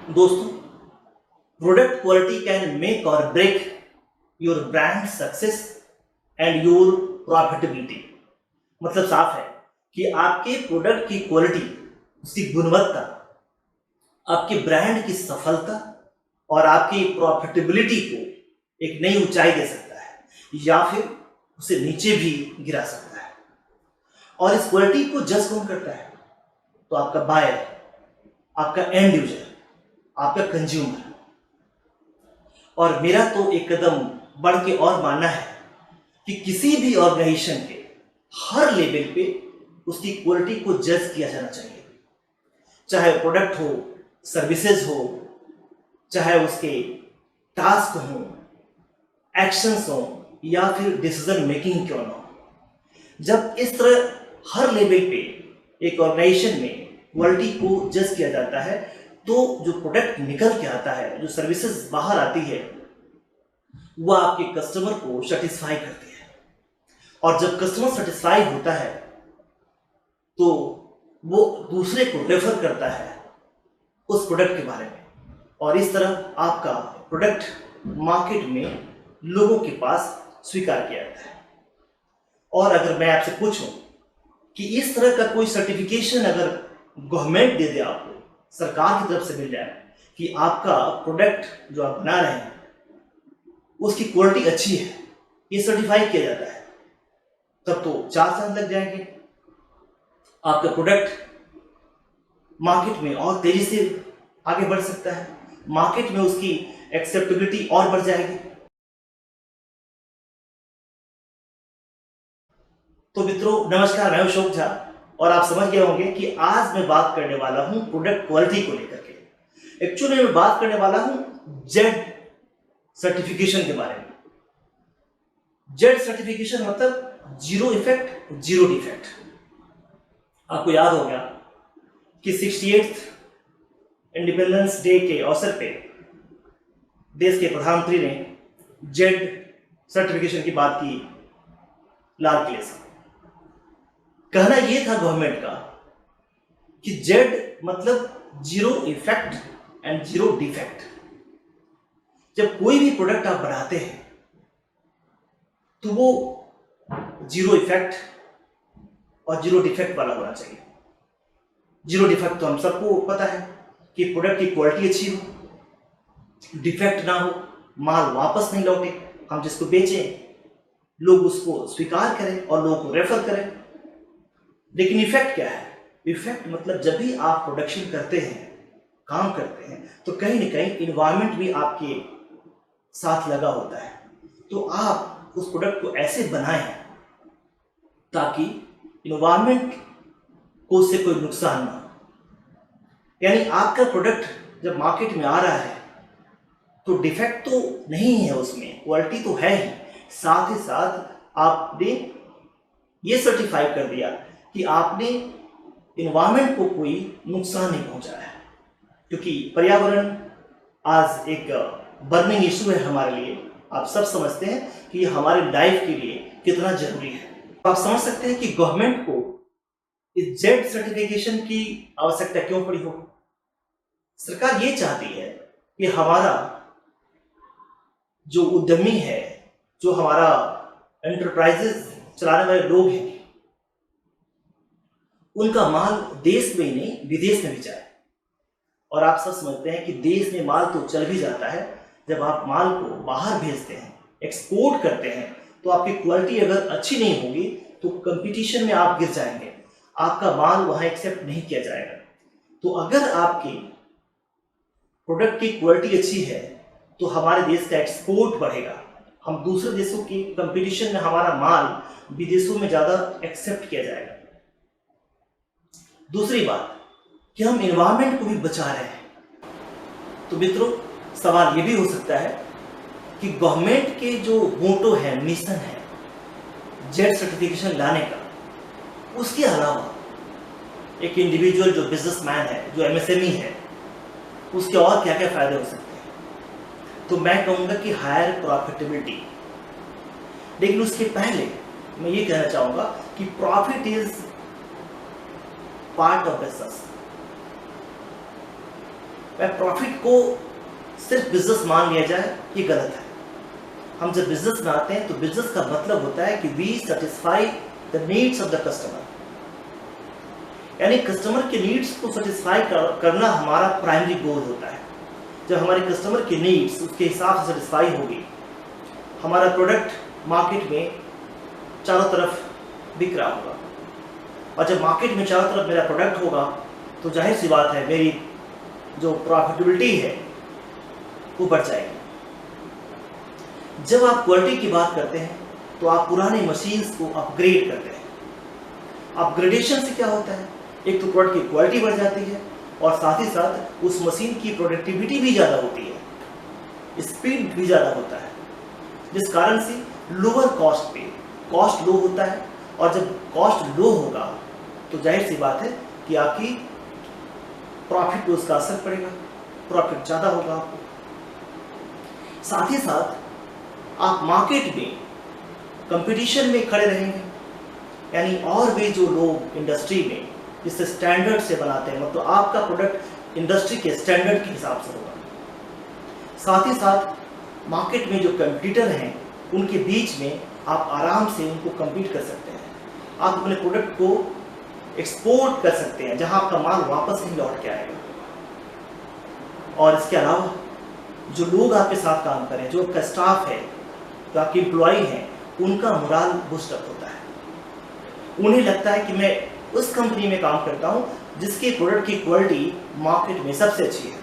दोस्तों, product quality can make और break your brand success and your profitability. मतलब साफ है कि आपके प्रोडक्ट की क्वालिटी, उसकी गुणवत्ता आपके ब्रांड की सफलता और आपकी प्रॉफिटेबिलिटी को एक नई ऊंचाई दे सकता है या फिर उसे नीचे भी गिरा सकता है। और इस क्वालिटी को जज कौन करता है? तो आपका बायर, आपका एंड यूजर, आपका कंज्यूमर। और मेरा तो एक कदम बढ़ के और मानना है कि किसी भी ऑर्गेनाइजेशन के हर लेवल पे उसकी क्वालिटी को जज किया जाना चाहिए, चाहे प्रोडक्ट हो, सर्विसेज हो, चाहे उसके टास्क हो, एक्शंस हो या फिर डिसीजन मेकिंग क्यों ना हो। जब इस तरह हर लेवल पे एक ऑर्गेनाइजेशन में क्वालिटी को जज किया जाता है तो जो प्रोडक्ट निकल के आता है, जो सर्विसेज बाहर आती है, वह आपके कस्टमर को सेटिस्फाई करती है। और जब कस्टमर सेटिस्फाई होता है तो वो दूसरे को रेफर करता है उस प्रोडक्ट के बारे में, और इस तरह आपका प्रोडक्ट मार्केट में लोगों के पास स्वीकार किया जाता है। और अगर मैं आपसे पूछूं कि इस तरह का कोई सर्टिफिकेशन अगर गवर्नमेंट दे दे, आपको सरकार की तरफ से मिल जाए कि आपका प्रोडक्ट जो आप बना रहे हैं उसकी क्वालिटी अच्छी है, ये सर्टिफाई किया जाता है, तब तो 4 चांद लग जाएंगे। आपका प्रोडक्ट मार्केट में और तेजी से आगे बढ़ सकता है, मार्केट में उसकी एक्सेप्टेबिलिटी और बढ़ जाएगी। तो मित्रों नमस्कार, मैं अशोक झा और आप समझ गए होंगे कि आज मैं बात करने वाला हूं प्रोडक्ट क्वालिटी को लेकर के। एक्चुअली मैं बात करने वाला हूं जेड सर्टिफिकेशन के बारे में। जेड सर्टिफिकेशन मतलब जीरो इफेक्ट जीरो डिफेक्ट। आपको याद होगा कि 68th इंडिपेंडेंस डे के अवसर पे देश के प्रधानमंत्री ने जेड सर्टिफिकेशन की बात की लाल किले से। कहना यह था गवर्नमेंट का कि जेड मतलब zero effect and zero defect. जब कोई भी प्रोडक्ट आप बनाते हैं तो वो जीरो इफेक्ट और जीरो डिफेक्ट वाला होना चाहिए। जीरो डिफेक्ट तो हम सबको पता है कि प्रोडक्ट की क्वालिटी अच्छी हो, डिफेक्ट ना हो, माल वापस नहीं लौटे, हम जिसको बेचें लोग उसको स्वीकार करें और लोगों को रेफर करें। लेकिन इफेक्ट क्या है? इफेक्ट मतलब जब भी आप प्रोडक्शन करते हैं, काम करते हैं, तो कहीं ना कहीं इन्वायरमेंट भी आपके साथ लगा होता है। तो आप उस प्रोडक्ट को ऐसे बनाएं ताकि इन्वायरमेंट को उससे कोई नुकसान ना हो। यानी आपका प्रोडक्ट जब मार्केट में आ रहा है तो डिफेक्ट तो नहीं है उसमें, क्वालिटी तो है ही, साथ ही साथ आपने ये सर्टिफाई कर दिया कि आपने इन्वायरमेंट को कोई नुकसान नहीं पहुंचाया है। क्योंकि पर्यावरण आज एक बर्निंग इशू है हमारे लिए। आप सब समझते हैं कि हमारे लाइफ के लिए कितना जरूरी है। आप समझ सकते हैं कि गवर्नमेंट को इस जेड सर्टिफिकेशन की आवश्यकता क्यों पड़ी हो। सरकार ये चाहती है कि हमारा जो उद्यमी है, जो हमारा एंटरप्राइजेस चलाने वाले लोग हैं, उनका माल देश में ही नहीं विदेश में भी जाए। और आप सब समझते हैं कि देश में माल तो चल भी जाता है, जब आप माल को बाहर भेजते हैं, एक्सपोर्ट करते हैं, तो आपकी क्वालिटी अगर अच्छी नहीं होगी तो कंपटीशन में आप गिर जाएंगे, आपका माल वहां एक्सेप्ट नहीं किया जाएगा। तो अगर आपकी प्रोडक्ट की क्वालिटी अच्छी है तो हमारे देश का एक्सपोर्ट बढ़ेगा, हम दूसरे देशों की कंपटीशन में हमारा माल विदेशों में ज़्यादा एक्सेप्ट किया जाएगा। दूसरी बात कि हम इन्वायरमेंट को भी बचा रहे हैं। तो मित्रों सवाल ये भी हो सकता है कि गवर्नमेंट के जो मोटो है, मिशन है जेड सर्टिफिकेशन लाने का, उसके अलावा एक इंडिविजुअल जो बिजनेसमैन है, जो एमएसएमई है, उसके और क्या क्या फायदे हो सकते हैं। तो मैं कहूँगा कि हायर प्रॉफिटेबिलिटी। लेकिन उसके पहले मैं ये कहना चाहूँगा कि profit is part of business. वह प्रॉफिट को सिर्फ बिजनेस मान लिया जाए, ये गलत है। हम जब बिजनेस में आते हैं तो बिजनेस का मतलब होता है कि v satisfy the needs of the customer, यानी कस्टमर के नीड्स को सेटिस्फाई करना हमारा प्राइमरी गोल होता है। जब हमारे कस्टमर की नीड्स उसके हिसाब से सेटिस्फाई होगी, हमारा प्रोडक्ट मार्केट में चारों तरफ बिक रहा होगा, और जब मार्केट में चारों तरफ मेरा प्रोडक्ट होगा तो जाहिर सी बात है मेरी जो प्रॉफिटेबिलिटी है वो बढ़ जाएगी। जब आप क्वालिटी की बात करते हैं तो आप पुराने मशीन्स को अपग्रेड करते हैं। अपग्रेडेशन से क्या होता है, एक तो प्रोडक्ट की क्वालिटी बढ़ जाती है और साथ ही साथ उस मशीन की प्रोडक्टिविटी भी ज़्यादा होती है, स्पीड भी ज़्यादा होता है, जिस कारण से लोअर कॉस्ट पे कॉस्ट लो होता है। और जब कॉस्ट लो होगा तो जाहिर सी बात है कि आपकी प्रॉफिट पे उसका असर पड़ेगा, प्रॉफिट ज़्यादा होगा आपको। साथ ही साथ आप मार्केट में कंपटीशन में खड़े रहेंगे, यानी और भी जो लोग इंडस्ट्री में जिससे स्टैंडर्ड से बनाते हैं, मतलब आपका प्रोडक्ट इंडस्ट्री के स्टैंडर्ड के हिसाब से होगा। साथ ही साथ मार्केट में जो कंपटीटर हैं उनके बीच में आप आराम से उनको कम्पीट कर सकते हैं। आप अपने प्रोडक्ट को एक्सपोर्ट कर सकते हैं जहां आपका माल वापस नहीं लौट के आएगा। और इसके अलावा जो लोग आपके साथ काम करें, जो आपका स्टाफ है, जो आपके एम्प्लॉय हैं, उनका मोरल बूस्टअप होता है। उन्हें लगता है कि मैं उस कंपनी में काम करता हूं जिसके प्रोडक्ट की क्वालिटी मार्केट में सबसे अच्छी है।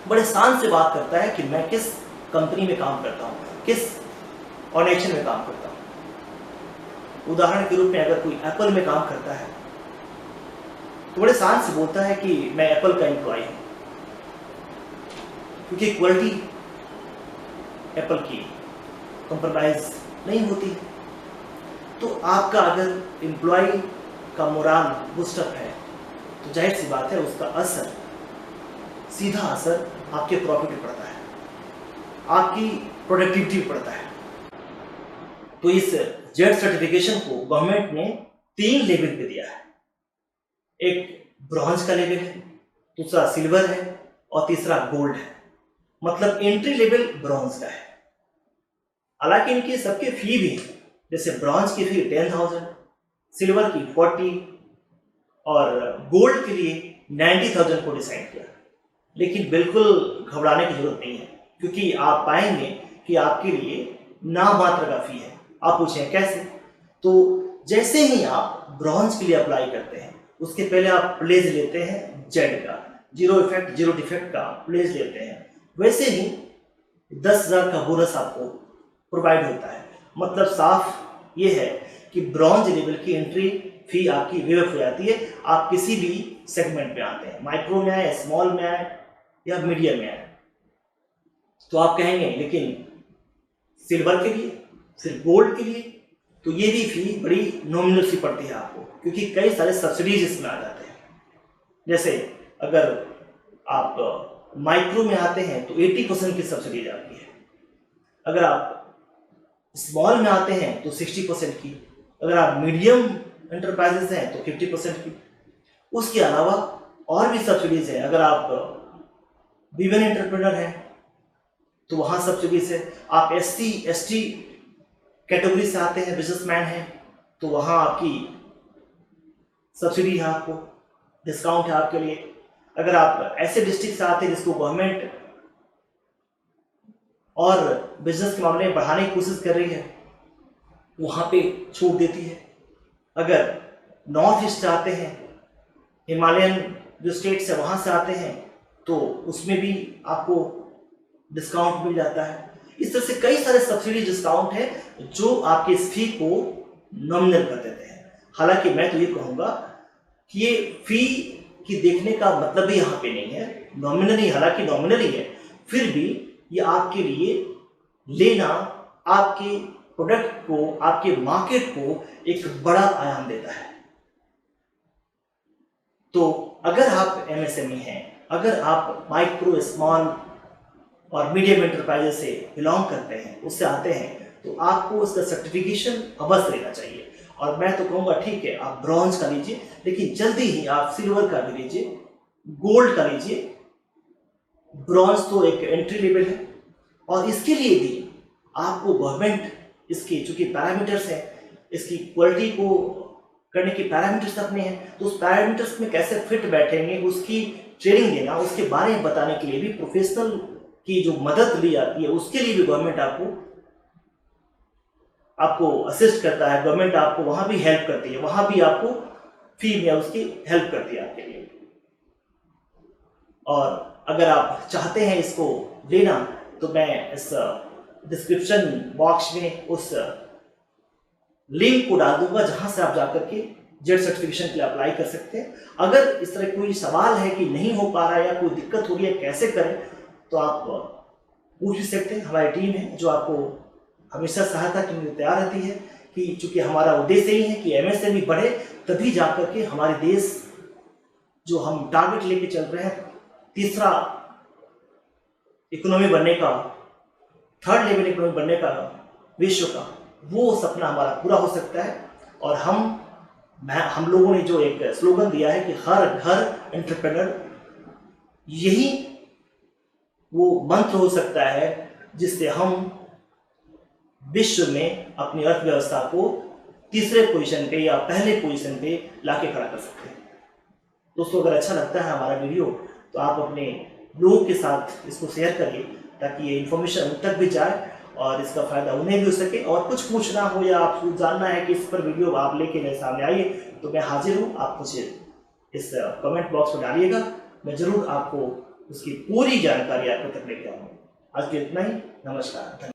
बड़े शान से बात करता है कि मैं किस कंपनी में काम करता हूं, किस ऑर्गेनाइजेशन में काम करता हूं। उदाहरण के रूप में अगर कोई एप्पल में काम करता है तो बड़े शान से बोलता है कि मैं एप्पल का एम्प्लॉय हूं, क्योंकि क्वालिटी एप्पल की कंप्रोमाइज नहीं होती है। तो आपका अगर एम्प्लॉय का मोरल बूस्टअप है तो जाहिर सी बात है उसका असर, सीधा असर आपके प्रॉफिट पे पड़ता है, आपकी प्रोडक्टिविटी पे पड़ता है। तो इस जेड सर्टिफिकेशन को गवर्नमेंट ने 3 लेवल पे दिया है। एक ब्रॉन्ज का लेवल है, दूसरा सिल्वर है और तीसरा गोल्ड है। मतलब एंट्री लेवल ब्रॉन्ज का है। हालांकि इनकी सबके फी भी है, जैसे ब्रॉन्ज की फी 10,000, सिल्वर की 40 और गोल्ड के लिए 90,000 को डिसाइड किया। लेकिन बिल्कुल घबराने की जरूरत नहीं है, क्योंकि आप पाएंगे कि आपके लिए नाम मात्र का फी है। आप पूछें कैसे, तो जैसे ही आप ब्रॉन्ज के लिए अप्लाई करते हैं उसके पहले आप प्लेज लेते हैं जेड का, जीरो इफेक्ट जीरो डिफेक्ट का प्लेज लेते हैं, वैसे ही 10,000 का बोनस आपको प्रोवाइड होता है। मतलब साफ ये है कि ब्रॉन्ज लेवल की एंट्री फी आपकी वेव हो जाती है। आप किसी भी सेगमेंट में आते हैं, माइक्रो में आए, स्मॉल में आए या मीडियम में आए, तो आप कहेंगे लेकिन सिल्वर के लिए, फिर गोल्ड के लिए तो ये भी फी बड़ी नॉमिनल सी पड़ती है आपको, क्योंकि कई सारे सब्सिडीज इसमें आ जाते हैं। जैसे अगर आप माइक्रो में आते हैं तो 80% की सब्सिडी आती है, अगर आप स्मॉल में आते हैं तो 60% की, अगर आप मीडियम एंटरप्राइजेस हैं तो 50% की। उसके अलावा और भी सब्सिडीज हैं। अगर आप विमेन एंटरप्रेन्योर हैं तो वहाँ सब्सिडीज है। आप SC ST कैटेगरी से आते हैं, बिजनेसमैन हैं, तो वहाँ आपकी सब्सिडी है, आपको डिस्काउंट है आपके लिए। अगर आप ऐसे डिस्ट्रिक्ट से आते हैं जिसको गवर्नमेंट और बिजनेस के मामले में बढ़ाने की कोशिश कर रही है, वहाँ पे छूट देती है। अगर नॉर्थ ईस्ट से आते हैं, हिमालयन जो स्टेट्स है वहाँ से आते हैं, तो उसमें भी आपको डिस्काउंट मिल जाता है। इस तरह से कई सारे सब्सिडी डिस्काउंट है जो आपके इस फी को नॉमिनल कर देते हैं। हालांकि मैं तो ये कहूँगा कि ये फी की देखने का मतलब भी यहाँ पे नहीं है, नॉमिनल ही, हालांकि नॉमिनल ही है, फिर भी ये आपके लिए लेना आपके प्रोडक्ट को, आपके मार्केट को एक बड़ा आयाम देता है। तो अगर आप MSME हैं, अगर आप माइक्रो, स्मॉल और मीडियम एंटरप्राइजेस से बिलोंग करते हैं, उससे आते हैं, तो आपको उसका सर्टिफिकेशन अवश्य लेना चाहिए। और मैं तो कहूँगा ठीक है आप ब्रॉन्ज का लीजिए, लेकिन जल्दी ही आप सिल्वर का भी लीजिए, गोल्ड का लीजिए, ब्रॉन्ज तो एक एंट्री लेवल है, और इसके लिए भी आपको गवर्नमेंट इसके चूंकि पैरामीटर्स हैं, इसकी क्वालिटी को करने के पैरामीटर्स अपने हैं, तो उस पैरामीटर्स में कैसे फिट बैठेंगे उसकी ट्रेनिंग देना, उसके बारे में बताने के लिए भी प्रोफेशनल की जो मदद ली जाती है उसके लिए भी गवर्नमेंट आपको असिस्ट करता है। गवर्नमेंट आपको वहां भी हेल्प करती है, वहां भी आपको फी में उसकी हेल्प करती है आपके लिए। और अगर आप चाहते हैं इसको लेना तो मैं इस डिस्क्रिप्शन बॉक्स में उस लिंक को डाल दूंगा जहां से आप जाकर के जेड सर्टिफिकेशन के लिए अप्लाई कर सकते हैं। अगर इस तरह कोई सवाल है कि नहीं हो पा रहा है या कोई दिक्कत हो रही है कैसे करें, तो आप पूछ भी सकते हैं। हमारी टीम है जो आपको हमेशा सहायता के लिए तैयार रहती है, कि चूंकि हमारा उद्देश्य ही है कि एमएसएमई बढ़े, तभी जाकर के हमारे देश जो हम टारगेट लेके चल रहे हैं तीसरा इकोनॉमी बनने का, थर्ड लेवल इकोनॉमी बनने का विश्व का, वो सपना हमारा पूरा हो सकता है। और हम लोगों ने जो एक स्लोगन दिया है कि हर घर एंटरप्रेन्योर, यही वो मंत्र हो सकता है जिससे हम विश्व में अपनी अर्थव्यवस्था को तीसरे पोजीशन पे या पहले पोजीशन पे लाके खड़ा कर सकते हैं। दोस्तों, अगर अच्छा लगता है हमारा वीडियो तो आप अपने लोगों के साथ इसको शेयर करिए, ताकि ये इन्फॉर्मेशन उन तक भी जाए और इसका फायदा उन्हें भी हो सके। और कुछ पूछना हो या आप कुछ जानना है कि इस पर वीडियो आप लेके मेरे सामने आइए, तो मैं हाजिर हूँ। आप मुझे इस कमेंट बॉक्स में डालिएगा, मैं जरूर आपको उसकी पूरी जानकारी आपको तक लेके आऊँगा। आज के इतना ही, नमस्कार।